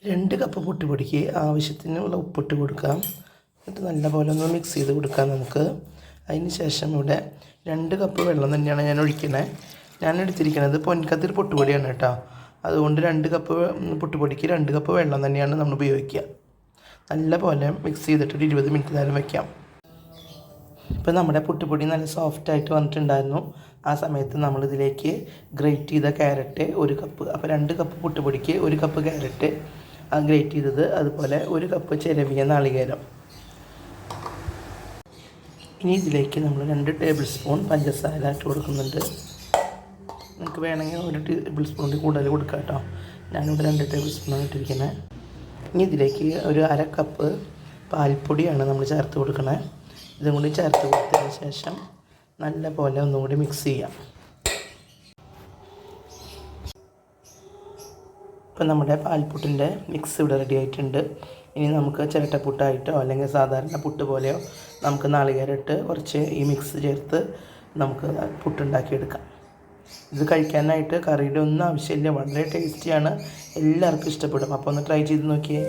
2 cup പുട്ടുപൊടിക്ക് ആവശ്യത്തിനുള്ള ഉപ്പിട്ട് കൊടുക്കാം. എന്നിട്ട് നല്ലപോലെ ഒന്ന് മിക്സ് ചെയ്ത് കൊടുക്കാം നമുക്ക്. അതിന് ശേഷം ഇവിടെ 2 കപ്പ് വെള്ളം തന്നെയാണ് ഞാൻ ഒഴിക്കുന്നത്. ഞാൻ എടുത്തിരിക്കുന്നത് പൊൻകതിർ പുട്ടുപൊടിയാണ് കേട്ടോ. അതുകൊണ്ട് 2 കപ്പ് പുട്ടുപൊടിക്ക് 2 കപ്പ് വെള്ളം തന്നെയാണ് നമ്മൾ ഉപയോഗിക്കുക. നല്ലപോലെ മിക്സ് ചെയ്തിട്ട് ഒരു 20 മിനിറ്റ് നേരം വയ്ക്കാം. ഇപ്പോൾ നമ്മുടെ പുട്ടുപൊടി നല്ല സോഫ്റ്റായിട്ട് വന്നിട്ടുണ്ടായിരുന്നു. ആ സമയത്ത് നമ്മളിതിലേക്ക് ഗ്രേറ്റ് ചെയ്ത ക്യാരറ്റ് 1 കപ്പ്, അപ്പോൾ 2 കപ്പ് പുട്ടുപൊടിക്ക് 1 കപ്പ് ക്യാരറ്റ് ഗ്രേറ്റ് ചെയ്തത്, അതുപോലെ 1 കപ്പ് ചിരവിയ നാളികേരം. ഇനി ഇതിലേക്ക് നമ്മൾ 2 ടേബിൾ സ്പൂൺ പഞ്ചസാര ഇട്ട് കൊടുക്കുന്നുണ്ട്. നിങ്ങൾക്ക് വേണമെങ്കിൽ 1 ടേബിൾ സ്പൂണിൽ കൂടുതൽ കൊടുക്കാം കേട്ടോ. ഞാനിവിടെ 2 ടേബിൾ സ്പൂണാണ് ഇട്ടിരിക്കുന്നത്. ഇനി ഇതിലേക്ക് ഒരു 1/2 കപ്പ് പാൽപ്പൊടിയാണ് നമ്മൾ ചേർത്ത് കൊടുക്കുന്നത്. ഇതും കൂടി ചേർത്ത് കൊടുത്തതിന് ശേഷം നല്ലപോലെ ഒന്നും കൂടി മിക്സ് ചെയ്യാം. ഇപ്പം നമ്മുടെ പാൽപ്പുട്ടിൻ്റെ മിക്സ് ഇവിടെ റെഡി ആയിട്ടുണ്ട്. ഇനി നമുക്ക് ചിരട്ടപ്പുട്ടായിട്ടോ അല്ലെങ്കിൽ സാധാരണ പുട്ട് പോലെയോ നമുക്ക് നാളികേരമിട്ട് കുറച്ച് ഈ മിക്സ് ചേർത്ത് നമുക്ക് പുട്ടുണ്ടാക്കിയെടുക്കാം. ഇത് കഴിക്കാനായിട്ട് കറിയുടെ ഒന്നും ആവശ്യമില്ല, വളരെ ടേസ്റ്റിയാണ്, എല്ലാവർക്കും ഇഷ്ടപ്പെടും. അപ്പോൾ ഒന്ന് ട്രൈ ചെയ്ത് നോക്കിയേ.